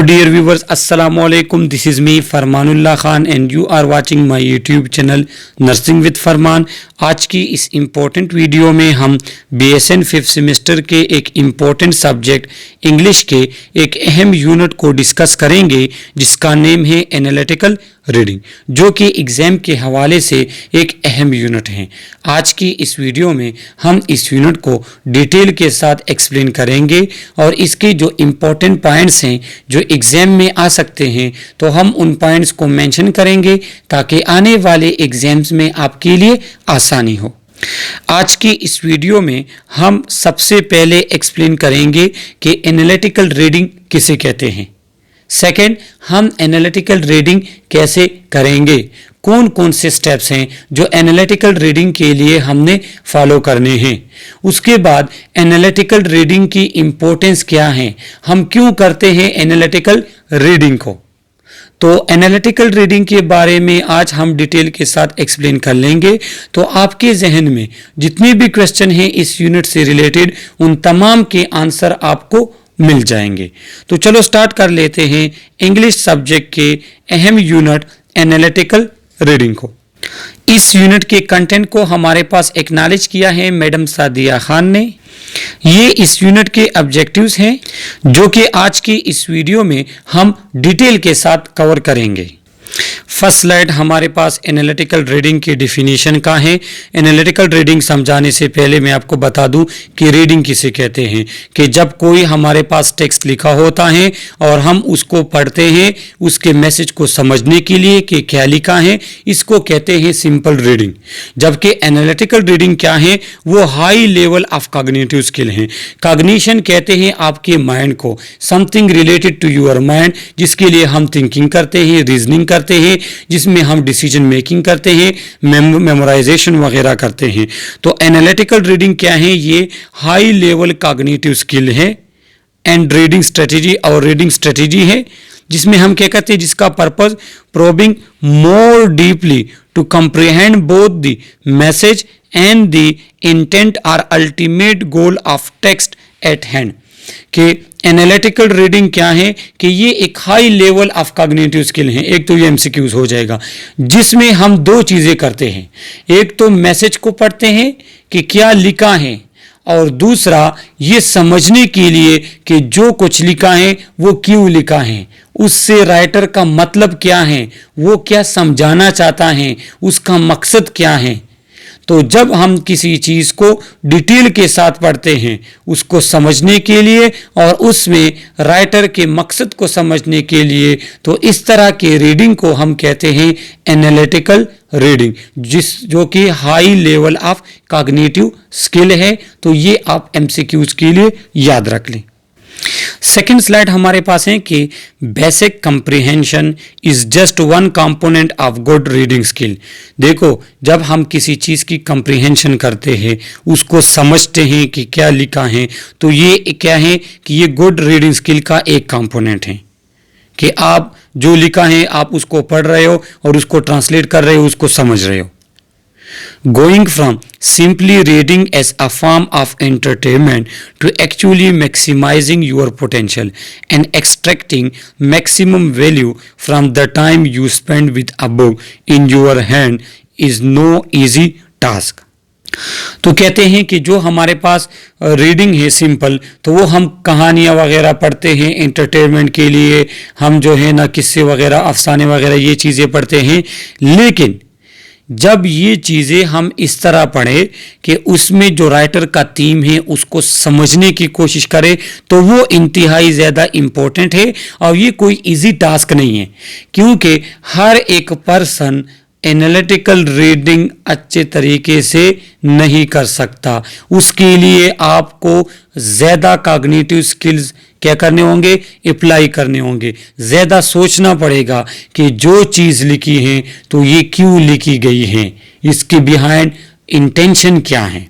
dear viewers, Assalamu alaikum. This is me Farmanullah Khan and you are watching my YouTube channel Nursing with Farman. आज की इस important video में हम BSN 5th semester के एक important subject English के एक अहम यूनिट को डिस्कस करेंगे जिसका नेम है एनालिटिकल रीडिंग, जो कि एग्ज़ाम के हवाले से एक अहम यूनिट है। आज की इस वीडियो में हम इस यूनिट को डिटेल के साथ एक्सप्लेन करेंगे और इसके जो इम्पोर्टेंट पॉइंट्स हैं जो एग्ज़ाम में आ सकते हैं तो हम उन पॉइंट्स को मेंशन करेंगे ताकि आने वाले एग्ज़ाम्स में आपके लिए आसानी हो। आज की इस वीडियो में हम सबसे पहले एक्सप्लेन करेंगे कि एनालिटिकल रीडिंग किसे कहते हैं। सेकंड, हम एनालिटिकल रीडिंग कैसे करेंगे, कौन कौन से स्टेप्स हैं जो एनालिटिकल रीडिंग के लिए हमने फॉलो करने हैं। उसके बाद एनालिटिकल रीडिंग की इम्पोर्टेंस क्या है, हम क्यों करते हैं एनालिटिकल रीडिंग को। तो एनालिटिकल रीडिंग के बारे में आज हम डिटेल के साथ एक्सप्लेन कर लेंगे। तो आपके जहन में जितने भी क्वेश्चन हैं इस यूनिट से रिलेटेड उन तमाम के आंसर आपको मिल जाएंगे। तो चलो स्टार्ट कर लेते हैं इंग्लिश सब्जेक्ट के अहम यूनिट एनालिटिकल रीडिंग को। इस यूनिट के कंटेंट को हमारे पास एक्नॉलेज किया है मैडम सादिया खान ने। ये इस यूनिट के ऑब्जेक्टिव्स हैं जो कि आज की इस वीडियो में हम डिटेल के साथ कवर करेंगे। फर्स्ट स्लाइड हमारे पास एनालिटिकल रीडिंग की डिफिनीशन का है। एनालिटिकल रीडिंग समझाने से पहले मैं आपको बता दूं कि रीडिंग किसे कहते हैं, कि जब कोई हमारे पास टेक्स्ट लिखा होता है और हम उसको पढ़ते हैं उसके मैसेज को समझने के लिए कि क्या लिखा है, इसको कहते हैं सिंपल रीडिंग। जबकि एनालिटिकल रीडिंग क्या है, वो high level of cognitive skill है। कॉग्निशन कहते हैं आपके माइंड को, something related to your mind, जिसके लिए हम थिंकिंग करते हैं, रीजनिंग करते हैं, जिसमें हम डिसीजन मेकिंग करते हैं, मेमोराइजेशन वगैरह करते हैं। तो एनालिटिकल रीडिंग क्या है, ये हाई लेवल कॉग्निटिव स्किल है एंड रीडिंग स्ट्रेटेजी और रीडिंग स्ट्रेटेजी है, जिसमें हम क्या कहते हैं, जिसका purpose probing more deeply to comprehend both the message and the intent और ultimate goal of text at hand. कि एनालिटिकल रीडिंग क्या है कि ये एक high level of cognitive skill है। एक तो ये एमसीक्यूज हो जाएगा जिसमें हम दो चीजें करते हैं, एक तो मैसेज को पढ़ते हैं कि क्या लिखा है और दूसरा ये समझने के लिए कि जो कुछ लिखा है वो क्यों लिखा है, उससे राइटर का मतलब क्या है, वो क्या समझाना चाहता है, उसका मकसद क्या है। तो जब हम किसी चीज़ को डिटेल के साथ पढ़ते हैं उसको समझने के लिए और उसमें राइटर के मकसद को समझने के लिए, तो इस तरह के रीडिंग को हम कहते हैं एनालिटिकल रीडिंग, जो कि high level of cognitive skill है। तो ये आप एमसीक्यूज के लिए याद रख लें। सेकेंड स्लाइड हमारे पास है कि basic comprehension is just one component of good reading skill. देखो, जब हम किसी चीज़ की कंप्रीहेंशन करते हैं, उसको समझते हैं कि क्या लिखा है, तो ये क्या है कि ये गुड रीडिंग स्किल का एक कंपोनेंट है कि आप जो लिखा है आप उसको पढ़ रहे हो और उसको ट्रांसलेट कर रहे हो, उसको समझ रहे हो। Going from simply reading as a form of entertainment to actually maximizing your potential and extracting maximum value from the time you spend with a book in your hand is no easy task. तो कहते हैं कि जो हमारे पास reading है simple, तो वो हम कहानियाँ वगैरह पढ़ते हैं एंटरटेनमेंट के लिए, हम जो है ना किस्से वगैरह, अफसाने वगैरह ये चीज़ें पढ़ते हैं। लेकिन जब ये चीज़ें हम इस तरह पढ़ें कि उसमें जो राइटर का थीम है उसको समझने की कोशिश करें, तो वो इंतहाई ज़्यादा इम्पोर्टेंट है और ये कोई इजी टास्क नहीं है, क्योंकि हर एक पर्सन एनालिटिकल रीडिंग अच्छे तरीके से नहीं कर सकता। उसके लिए आपको ज़्यादा कॉग्निटिव स्किल्स क्या करने होंगे, अप्लाई करने होंगे। ज़्यादा सोचना पड़ेगा कि जो चीज़ लिखी है तो ये क्यों लिखी गई है, इसके बिहाइंड इंटेंशन क्या है।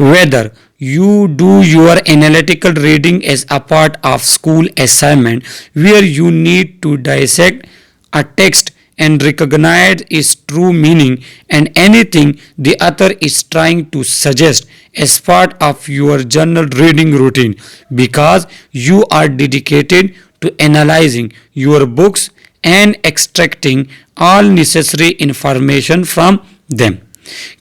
Whether you do your analytical reading as a part of school assignment where you need to dissect a text and recognize its true meaning and anything the author is trying to suggest as part of your journal reading routine, because you are dedicated to analyzing your books and extracting all necessary information from them.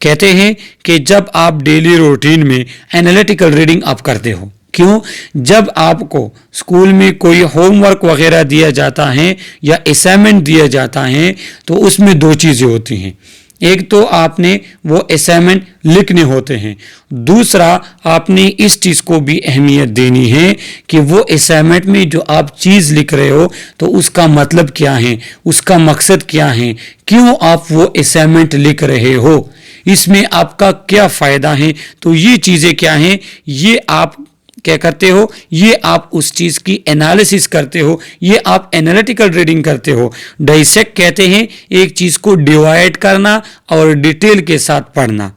कहते हैं कि जब आप daily routine में analytical reading आप करते हो, क्यों? जब आपको स्कूल में कोई होमवर्क वगैरह दिया जाता है या असाइनमेंट दिया जाता है तो उसमें दो चीज़ें होती हैं। एक तो आपने वो असाइनमेंट लिखने होते हैं, दूसरा आपने इस चीज़ को भी अहमियत देनी है कि वो असाइनमेंट में जो आप चीज़ लिख रहे हो तो उसका मतलब क्या है, उसका मकसद क्या है, क्यों आप वो असाइनमेंट लिख रहे हो, इसमें आपका क्या फ़ायदा है। तो ये चीज़ें क्या हैं, ये आप क्या करते हो, ये आप उस चीज़ की एनालिसिस करते हो, ये आप एनालिटिकल रीडिंग करते हो। डाइसेक्ट कहते हैं एक चीज़ को डिवाइड करना और डिटेल के साथ पढ़ना।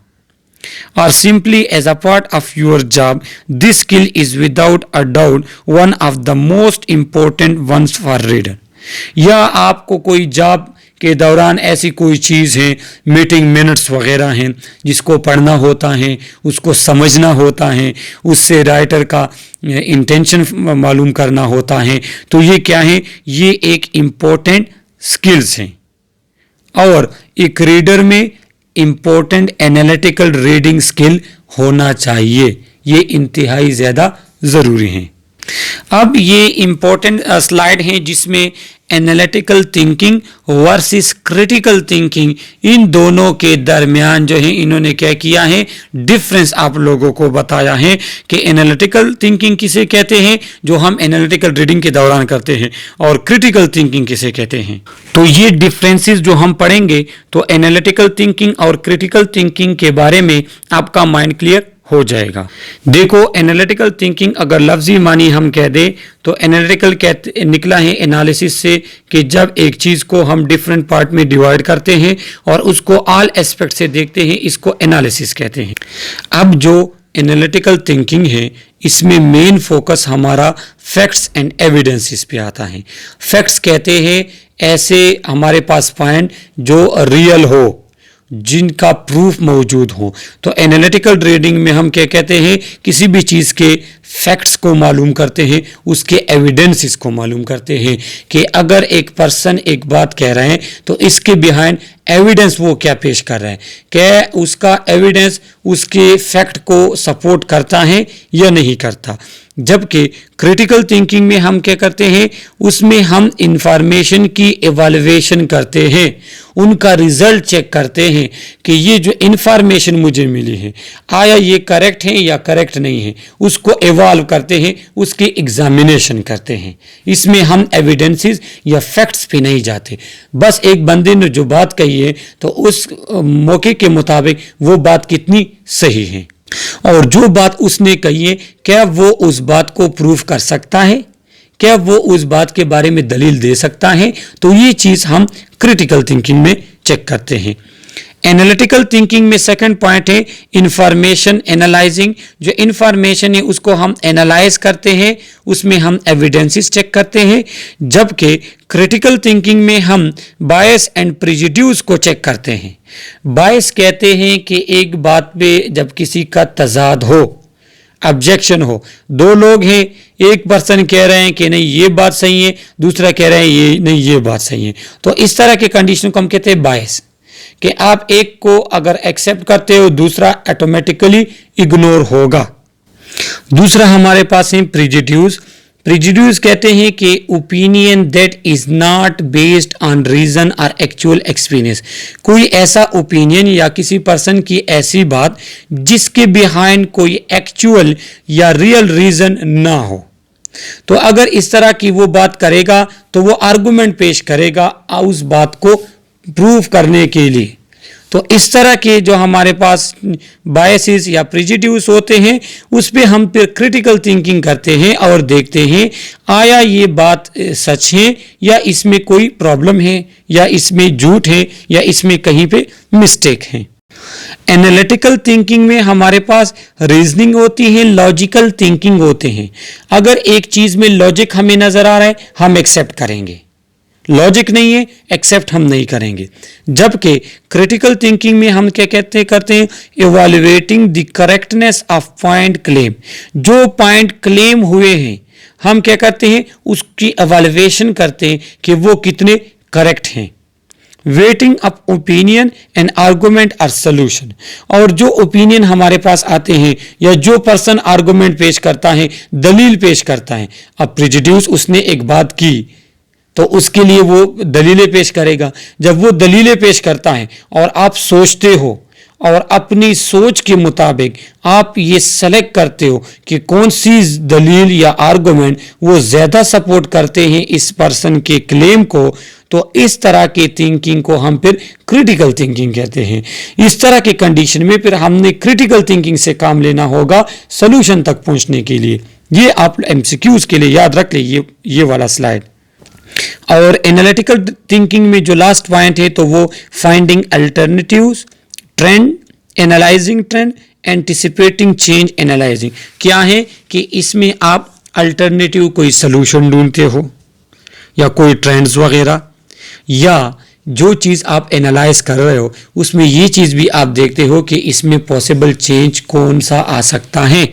और simply as a part of your job this skill is without a doubt one of the most important ones for reader. या आपको कोई जॉब के दौरान ऐसी कोई चीज़ है, मीटिंग मिनट्स वगैरह हैं जिसको पढ़ना होता है, उसको समझना होता है, उससे राइटर का इंटेंशन मालूम करना होता है, तो ये क्या है, ये एक इम्पोर्टेंट स्किल्स हैं। और एक रीडर में इम्पोर्टेंट एनालिटिकल रीडिंग स्किल होना चाहिए, ये इंतहाई ज़्यादा ज़रूरी है। अब ये इम्पोर्टेंट स्लाइड है जिसमें analytical thinking versus critical thinking, इन दोनों के दरमियान जो है इन्होंने क्या किया है, डिफरेंस आप लोगों को बताया है कि एनालिटिकल थिंकिंग किसे कहते हैं जो हम एनालिटिकल रीडिंग के दौरान करते हैं, और क्रिटिकल थिंकिंग किसे कहते हैं। तो ये डिफरेंसेस जो हम पढ़ेंगे तो एनालिटिकल थिंकिंग और क्रिटिकल थिंकिंग के बारे में आपका माइंड क्लियर हो जाएगा। देखो, एनालिटिकल थिंकिंग अगर लफ्जी मानी हम कह दें तो एनालिटिकल निकला है एनालिसिस से कि जब एक चीज़ को हम डिफरेंट पार्ट में डिवाइड करते हैं और उसको ऑल एस्पेक्ट से देखते हैं, इसको एनालिसिस कहते हैं। अब जो एनालिटिकल थिंकिंग है इसमें मेन फोकस हमारा फैक्ट्स एंड एविडेंसेस पे आता है। फैक्ट्स कहते हैं ऐसे हमारे पास पॉइंट जो रियल हो, जिनका प्रूफ मौजूद हो। तो एनालिटिकल रीडिंग में हम क्या कहते हैं, किसी भी चीज़ के फैक्ट्स को मालूम करते हैं, उसके एविडेंसेस को मालूम करते हैं कि अगर एक पर्सन एक बात कह रहे हैं तो इसके बिहाइंड एविडेंस वो क्या पेश कर रहा है, क्या उसका एविडेंस उसके फैक्ट को सपोर्ट करता है या नहीं करता। जबकि क्रिटिकल थिंकिंग में हम क्या करते हैं, उसमें हम इंफॉर्मेशन की एवैल्यूएशन करते हैं, उनका रिजल्ट चेक करते हैं कि ये जो इंफॉर्मेशन मुझे मिली है आया ये करेक्ट है या करेक्ट नहीं है, उसको एवॉल्व करते हैं, उसकी एग्जामिनेशन करते हैं। इसमें हम एविडेंसेस या फैक्ट्स पे नहीं जाते, बस एक बंदे ने जो बात कही है तो उस मौके के मुताबिक वो बात कितनी सही है और जो बात उसने कही है क्या वो उस बात को प्रूव कर सकता है, क्या वो उस बात के बारे में दलील दे सकता है। तो ये चीज़ हम क्रिटिकल थिंकिंग में चेक करते हैं। एनालिटिकल थिंकिंग में सेकंड पॉइंट है इंफॉर्मेशन एनालाइजिंग। जो इंफॉर्मेशन है उसको हम एनालाइज करते हैं, उसमें हम एविडेंसेस चेक करते हैं। जबकि क्रिटिकल थिंकिंग में हम बायस एंड प्रेजुडियूस को चेक करते हैं। बायस कहते हैं कि एक बात पे जब किसी का तजाद हो, ऑब्जेक्शन हो, दो लोग हैं, एक पर्सन कह रहे हैं कि नहीं ये बात सही है, दूसरा कह रहे हैं ये नहीं ये बात सही है, तो इस तरह के कंडीशन को हम कहते हैं बायस, कि आप एक को अगर एक्सेप्ट करते हो दूसरा ऑटोमेटिकली इग्नोर होगा। दूसरा हमारे पास है प्रेजुडियूस। प्रेजुडियूस कहते हैं कि opinion that is not based on reason और एक्चुअल एक्सपीरियंस। कोई ऐसा ओपिनियन या किसी पर्सन की ऐसी बात जिसके बिहाइंड कोई एक्चुअल या रियल रीजन ना हो, तो अगर इस तरह की वो बात करेगा तो वो आर्गुमेंट पेश करेगा उस बात को प्रूव करने के लिए। तो इस तरह के जो हमारे पास बायसेस या प्रेजुडियूस होते हैं उस पे हम फिर क्रिटिकल थिंकिंग करते हैं और देखते हैं आया ये बात सच है या इसमें कोई प्रॉब्लम है या इसमें झूठ है या इसमें कहीं पे मिस्टेक है। एनालिटिकल थिंकिंग में हमारे पास रीजनिंग होती है, लॉजिकल थिंकिंग होते हैं। अगर एक चीज़ में लॉजिक हमें नज़र आ रहा है हम एक्सेप्ट करेंगे, लॉजिक नहीं है एक्सेप्ट हम नहीं करेंगे। जबकि क्रिटिकल थिंकिंग में हम क्या करते हैं evaluating the correctness of point claim. जो पॉइंट क्लेम हुए हैं हम क्या करते हैं, उसकी एवेल्युएशन करते हैं कि वो कितने करेक्ट हैं। Weighing up opinion and argument are solution, और जो ओपिनियन हमारे पास आते हैं या जो पर्सन आर्गुमेंट पेश करता है, दलील पेश करता है, अब प्रेजुडिस उसने एक बात की तो उसके लिए वो दलीलें पेश करेगा। जब वो दलीलें पेश करता है और आप सोचते हो और अपनी सोच के मुताबिक आप ये सेलेक्ट करते हो कि कौन सी दलील या आर्गुमेंट वो ज़्यादा सपोर्ट करते हैं इस पर्सन के क्लेम को, तो इस तरह की थिंकिंग को हम फिर क्रिटिकल थिंकिंग कहते हैं। इस तरह की कंडीशन में फिर हमने क्रिटिकल थिंकिंग से काम लेना होगा सोल्यूशन तक पहुंचने के लिए। ये आप एमसीक्यूज के लिए याद रख ले ये वाला स्लाइड। और एनालिटिकल थिंकिंग में जो लास्ट पॉइंट है तो वो finding alternatives, trend, analysing trend, anticipating change, analysing. क्या है कि इसमें आप अल्टरनेटिव कोई सोल्यूशन ढूंढते हो या कोई ट्रेंड्स वगैरह, या जो चीज़ आप एनालाइज कर रहे हो उसमें ये चीज़ भी आप देखते हो कि इसमें पॉसिबल चेंज कौन सा आ सकता है,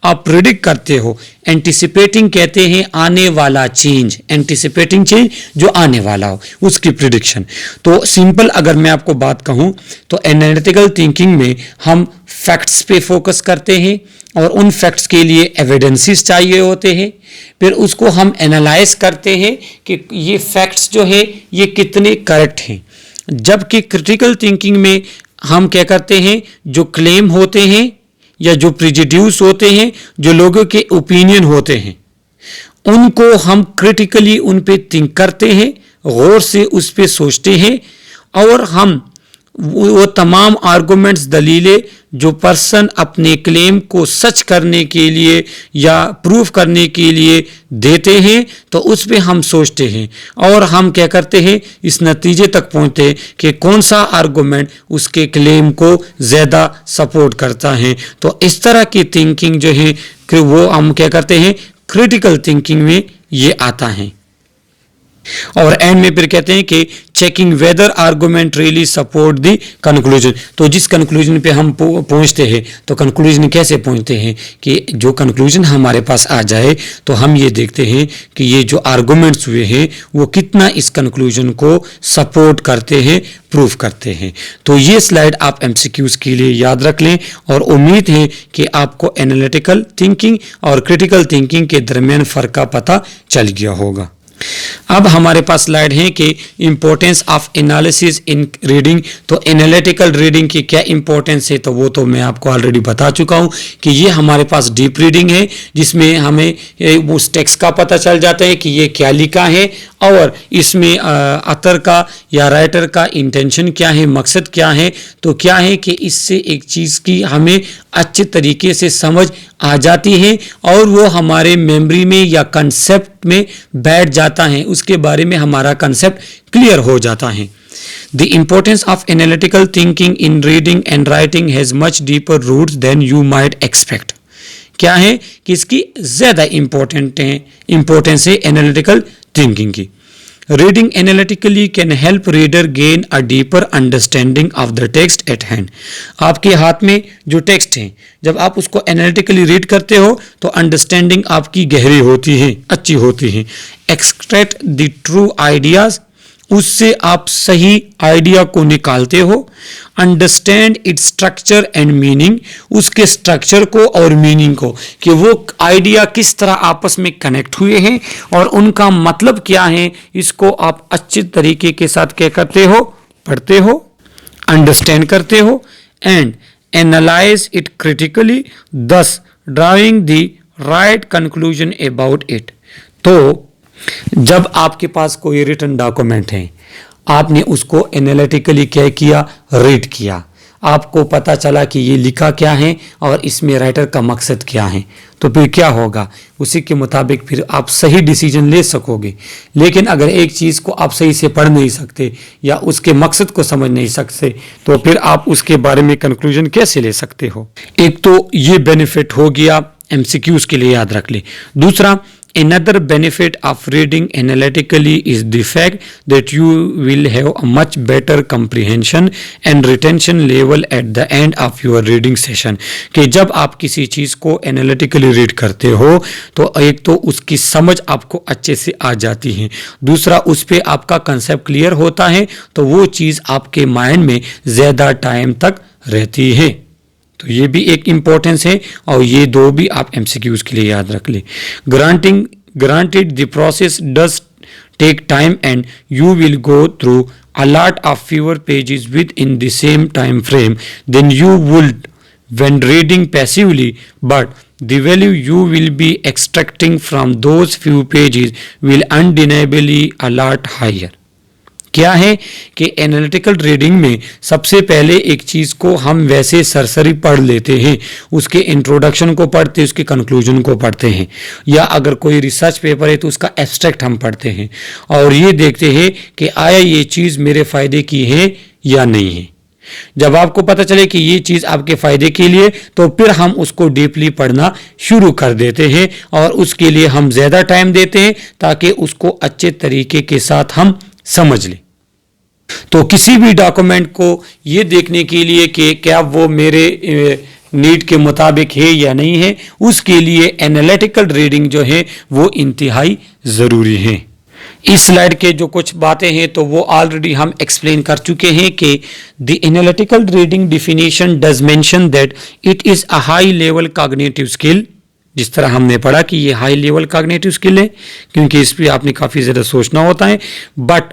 आप प्रिडिक्ट करते हो। एंटिसिपेटिंग कहते हैं आने वाला चेंज, एंटिसिपेटिंग चेंज जो आने वाला हो उसकी प्रिडिक्शन। तो सिंपल अगर मैं आपको बात कहूं तो एनालिटिकल थिंकिंग में हम फैक्ट्स पे फोकस करते हैं और उन फैक्ट्स के लिए एविडेंसेस चाहिए होते हैं, फिर उसको हम एनालाइज करते हैं कि ये फैक्ट्स जो है ये कितने करेक्ट हैं। जबकि क्रिटिकल थिंकिंग में हम क्या करते हैं, जो क्लेम होते हैं या जो प्रेजुडिस होते हैं, जो लोगों के ओपिनियन होते हैं, उनको हम क्रिटिकली उन पे थिंक करते हैं, गौर से उस पे सोचते हैं, और हम वो तमाम आर्गुमेंट्स, दलीलें जो पर्सन अपने क्लेम को सच करने के लिए या प्रूफ करने के लिए देते हैं, तो उस पे हम सोचते हैं और हम क्या करते हैं, इस नतीजे तक पहुंचते हैं कि कौन सा आर्गुमेंट उसके क्लेम को ज़्यादा सपोर्ट करता है। तो इस तरह की थिंकिंग जो है कि वो हम क्या करते हैं, क्रिटिकल थिंकिंग में ये आता है। और एंड में फिर कहते हैं कि checking weather argument really support the conclusion. तो जिस कंक्लूजन पे हम पहुंचते हैं, तो कंक्लूजन कैसे पहुंचते हैं कि जो कंक्लूजन हमारे पास आ जाए तो हम ये देखते हैं कि ये जो आर्गुमेंट्स हुए हैं वो कितना इस कंक्लूजन को सपोर्ट करते हैं, प्रूफ करते हैं। तो ये स्लाइड आप एमसीक्यूज के लिए याद रख लें और उम्मीद है कि आपको एनालिटिकल थिंकिंग और क्रिटिकल थिंकिंग के दरमियान फ़र्क का पता चल गया होगा। अब हमारे पास स्लाइड है कि importance of analysis in reading. तो एनालिटिकल रीडिंग की क्या इंपॉर्टेंस है, तो वो तो मैं आपको ऑलरेडी बता चुका हूँ कि ये हमारे पास डीप रीडिंग है जिसमें हमें उस टेक्स्ट का पता चल जाता है कि ये क्या लिखा है और इसमें अतर का या राइटर का इंटेंशन क्या है, मकसद क्या है। तो क्या है कि इससे एक चीज़ की हमें अच्छे तरीके से समझ आ जाती है और वो हमारे मेमोरी में या कंसेप्ट में बैठ जाता है, उसके बारे में हमारा कंसेप्ट क्लियर हो जाता है। The importance of analytical thinking in reading and writing has much deeper roots than you might expect. क्या है कि इसकी ज़्यादा इंपॉर्टेंस है एनालिटिकल थिंकिंग की। Reading analytically can help reader gain a deeper understanding of the text at hand. आपके हाथ में जो टेक्स्ट है, जब आप उसको एनालिटिकली रीड करते हो तो अंडरस्टैंडिंग आपकी गहरी होती है, अच्छी होती है। एक्सट्रैक्ट द ट्रू आइडियाज, उससे आप सही आइडिया को निकालते हो। Understand its structure and meaning, उसके स्ट्रक्चर को और मीनिंग को कि वो आइडिया किस तरह आपस में कनेक्ट हुए हैं और उनका मतलब क्या है, इसको आप अच्छे तरीके के साथ क्या करते हो, पढ़ते हो, अंडरस्टैंड करते हो। एंड एनालाइज इट क्रिटिकली, दस drawing the right conclusion about it. तो जब आपके पास कोई रिटन डॉक्यूमेंट है, आपने उसको एनालिटिकली क्या किया, रीड किया, आपको पता चला कि ये लिखा क्या है और इसमें राइटर का मकसद क्या है, तो फिर क्या होगा, उसी के मुताबिक फिर आप सही डिसीजन ले सकोगे। लेकिन अगर एक चीज़ को आप सही से पढ़ नहीं सकते या उसके मकसद को समझ नहीं सकते, तो फिर आप उसके बारे में कंक्लूजन कैसे ले सकते हो। एक तो ये बेनिफिट हो गया, एमसीक्यूज के लिए याद रख ले। दूसरा, another benefit of reading analytically is the fact that you will have a much better comprehension and retention level at the end of your reading session. कि जब आप किसी चीज़ को एनालिटिकली रीड करते हो तो एक तो उसकी समझ आपको अच्छे से आ जाती है, दूसरा उस पर आपका कंसेप्ट क्लियर होता है, तो वो चीज़ आपके माइंड में ज़्यादा टाइम तक रहती है. तो ये भी एक इम्पोर्टेंस है और ये दो भी आप एमसीक्यूज के लिए याद रख ले. Granted the process does take time and you will go through a lot of fewer pages within the same time frame than you would when reading passively, but the value you will be extracting from those few pages will undeniably a lot higher. क्या है कि analytical reading में सबसे पहले एक चीज़ को हम वैसे सरसरी पढ़ लेते हैं, उसके इंट्रोडक्शन को पढ़ते हैं, उसके कंक्लूजन को पढ़ते हैं, या अगर कोई रिसर्च पेपर है तो उसका एब्स्ट्रैक्ट हम पढ़ते हैं और ये देखते हैं कि आया ये चीज़ मेरे फ़ायदे की है या नहीं है. जब आपको पता चले कि ये चीज़ आपके फ़ायदे के लिए, तो फिर हम उसको डीपली पढ़ना शुरू कर देते हैं और उसके लिए हम ज़्यादा टाइम देते हैं ताकि उसको अच्छे तरीके के साथ हम समझ लें. तो किसी भी डॉक्यूमेंट को ये देखने के लिए कि क्या वो मेरे नीड के मुताबिक है या नहीं है, उसके लिए एनालिटिकल रीडिंग जो है वो इंतहाई ज़रूरी है. इस स्लाइड के जो कुछ बातें हैं तो वो ऑलरेडी हम एक्सप्लेन कर चुके हैं कि the analytical reading definition does mention that it is a high level cognitive skill. जिस तरह हमने पढ़ा कि ये हाई लेवल कॉग्निटिव स्किल है क्योंकि इस पर आपने काफ़ी ज़्यादा सोचना होता है. But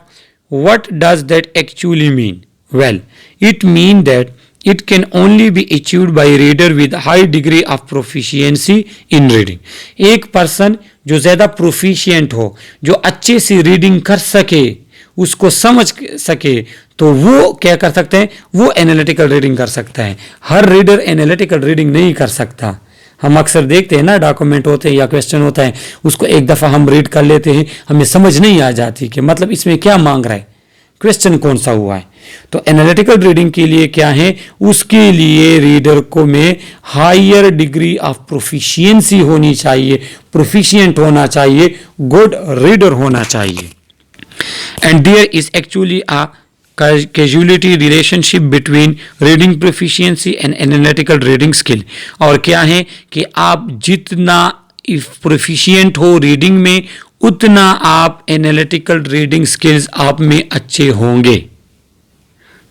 what does that actually mean? Well, it means that it can only be achieved by reader with high degree of proficiency in reading. एक पर्सन जो ज़्यादा प्रोफिशिएंट हो, जो अच्छे से रीडिंग कर सके, उसको समझ सके, तो वो क्या कर सकते हैं, वो एनालिटिकल रीडिंग कर सकता है. हर रीडर एनालिटिकल रीडिंग नहीं कर सकता. हम अक्सर देखते हैं ना, डॉक्यूमेंट होते हैं या क्वेश्चन होता है, उसको एक दफ़ा हम रीड कर लेते हैं, हमें समझ नहीं आ जाती कि मतलब इसमें क्या मांग रहा है, क्वेश्चन कौन सा हुआ है. तो एनालिटिकल रीडिंग के लिए क्या है, उसके लिए रीडर को में हायर डिग्री ऑफ प्रोफिशिएंसी होनी चाहिए, प्रोफिशिएंट होना चाहिए, गुड रीडर होना चाहिए. And there is actually a causality relationship between reading proficiency and analytical reading skill. और क्या है कि आप जितना प्रोफिशिएंट हो रीडिंग में, उतना आप एनालिटिकल रीडिंग स्किल्स आप में अच्छे होंगे.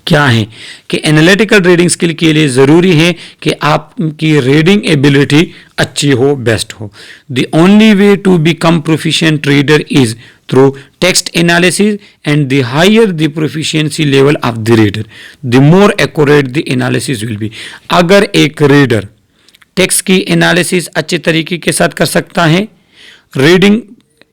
क्या है कि एनालिटिकल रीडिंग स्किल के लिए ज़रूरी है कि आपकी रीडिंग एबिलिटी अच्छी हो, बेस्ट हो. The only way to become proficient reader is through text analysis, and the higher the proficiency level of the reader, the more accurate the analysis will be. अगर एक रीडर टेक्स्ट की analysis अच्छे तरीके के साथ कर सकता है, रीडिंग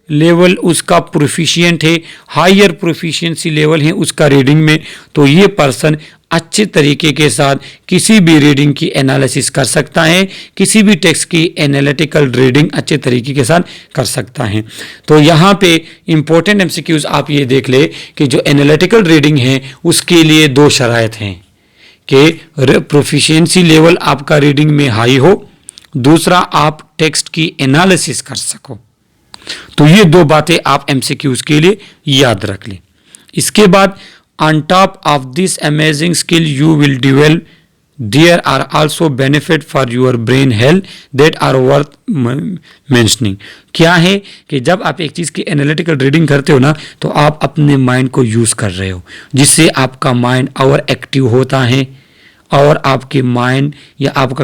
लेवल उसका प्रोफिशिएंट है, हायर प्रोफिशिएंसी लेवल है उसका रीडिंग में, तो ये पर्सन अच्छे तरीके के साथ किसी भी रीडिंग की एनालिसिस कर सकता है, किसी भी टेक्स्ट की एनालिटिकल रीडिंग अच्छे तरीके के साथ कर सकता है. तो यहाँ पे इम्पोर्टेंट एमसीक्यूज आप ये देख ले कि जो एनालिटिकल रीडिंग है उसके लिए दो शराइत हैं कि प्रोफिशिएंसी लेवल आपका रीडिंग में हाई हो, दूसरा आप टेक्स्ट की एनालिसिस कर सको. तो ये दो बातें आप एमसीक्यूज के लिए याद रख लें. इसके बाद on top of this amazing skill you will develop, there are also benefit for your brain health that are worth mentioning. क्या है कि जब आप एक चीज़ की एनालिटिकल रीडिंग करते हो ना, तो आप अपने माइंड को यूज़ कर रहे हो, जिससे आपका माइंड और एक्टिव होता है और आपके माइंड या आपका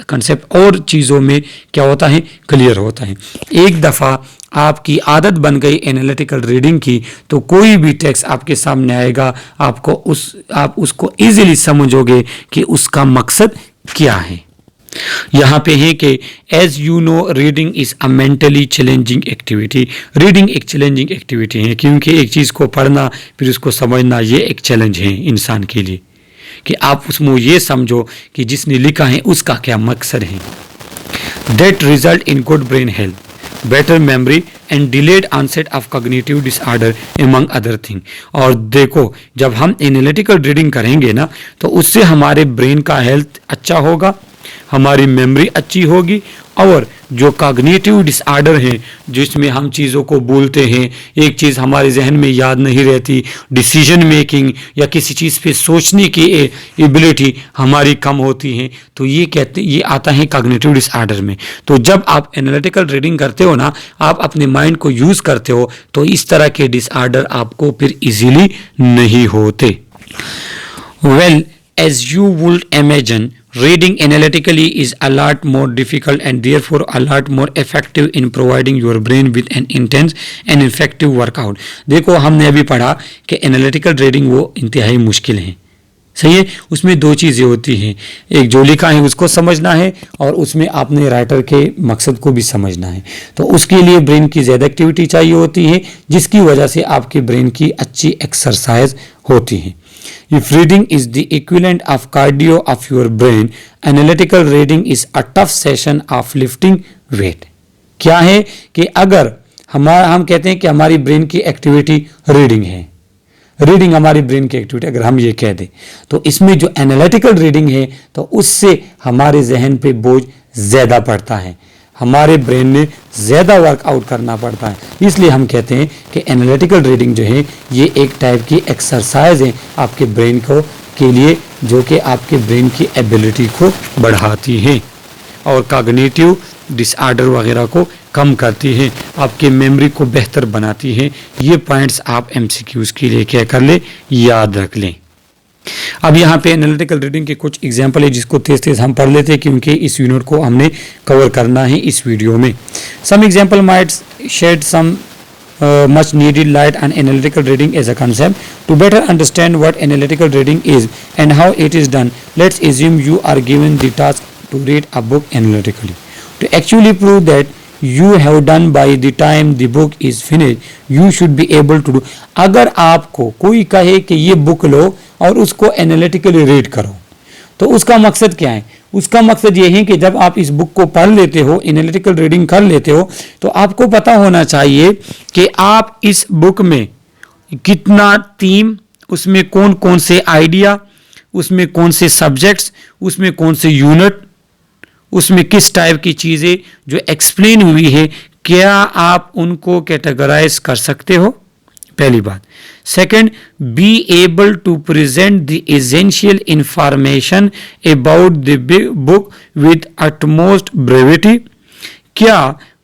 कंसेप्ट और चीज़ों में क्या होता है, क्लियर होता है. एक दफ़ा आपकी आदत बन गई एनालिटिकल रीडिंग की, तो कोई भी टेक्स्ट आपके सामने आएगा, आप उसको इजीली समझोगे कि उसका मकसद क्या है. यहाँ पे है कि as you know reading is a mentally challenging activity. Reading एक चैलेंजिंग एक्टिविटी है क्योंकि एक चीज़ को पढ़ना फिर उसको समझना, ये एक चैलेंज है इंसान के लिए कि आप उसमें ये समझो कि जिसने लिखा है उसका क्या मकसद है. That result in good brain health, better memory and delayed onset of cognitive disorder among other thing. और देखो, जब हम एनालिटिकल रीडिंग करेंगे ना, तो उससे हमारे ब्रेन का हेल्थ अच्छा होगा, हमारी मेमोरी अच्छी होगी, और जो कॉग्निटिव डिसऑर्डर हैं जिसमें हम चीज़ों को भूलते हैं, एक चीज़ हमारे जहन में याद नहीं रहती, डिसीजन मेकिंग या किसी चीज़ पे सोचने की एबिलिटी हमारी कम होती है, तो ये आता है कॉग्निटिव डिसऑर्डर में। तो जब आप एनालिटिकल रीडिंग करते हो ना, आप अपने माइंड को यूज़ करते हो, तो इस तरह के डिसऑर्डर आपको फिर इजीली नहीं होते। Well, as you would imagine, reading analytically is a lot more difficult and therefore a lot more effective in providing your brain with an intense and effective workout. देखो, हमने अभी पढ़ा कि एनालिटिकल रीडिंग वो इंतहाई मुश्किल है, सही है। उसमें दो चीज़ें होती हैं, एक जो लिखा है उसको समझना है, और उसमें आपने राइटर के मकसद को भी समझना है। तो उसके लिए ब्रेन की ज़्यादा एक्टिविटी चाहिए होती है, जिसकी वजह से आपके ब्रेन की अच्छी एक्सरसाइज होती है। If reading is the equivalent of cardio of your brain, analytical reading is a tough session of lifting weight. क्या है कि अगर हम कहते हैं कि हमारी ब्रेन की एक्टिविटी रीडिंग है, रीडिंग हमारी ब्रेन की एक्टिविटी अगर हम ये कह दें, तो इसमें जो एनालिटिकल रीडिंग है तो उससे हमारे जहन पे बोझ ज़्यादा पड़ता है, हमारे ब्रेन में ज़्यादा वर्कआउट करना पड़ता है। इसलिए हम कहते हैं कि एनालिटिकल रीडिंग जो है ये एक टाइप की एक्सरसाइज है आपके ब्रेन को के लिए, जो कि आपके ब्रेन की एबिलिटी को बढ़ाती है और कॉग्निटिव डिसऑर्डर वगैरह को कम करती है, आपके मेमोरी को बेहतर बनाती है। ये पॉइंट्स आप एमसीक्यूज़ के लिए क्या कर ले, याद रख लें। अब यहाँ पे एनालिटिकल रीडिंग के कुछ एग्जाम्पल है जिसको तेज तेज हम पढ़ लेते हैं, क्योंकि इस यूनिट को हमने कवर करना है इस वीडियो में। Some example might shed some much needed light on analytical reading as a concept. To better understand what analytical reading is and how it is done, let's assume you are given the task to read a book analytically. To actually prove that you have done by the time the book is finished, you should be able to do. अगर आपको कोई कहे कि ये book लो और उसको analytically read करो, तो उसका मकसद क्या है? उसका मकसद ये है कि जब आप इस बुक को पढ़ लेते हो, एनालिटिकल रीडिंग कर लेते हो, तो आपको पता होना चाहिए कि आप इस बुक में कितना थीम, उसमें कौन कौन से आइडिया, उसमें कौन से सब्जेक्ट्स, उसमें कौन से यूनिट, उसमें किस टाइप की चीज़ें जो एक्सप्लेन हुई है, क्या आप उनको कैटेगराइज कर सकते हो? पहली बात। Second, be able to present the essential information about the book with utmost brevity. क्या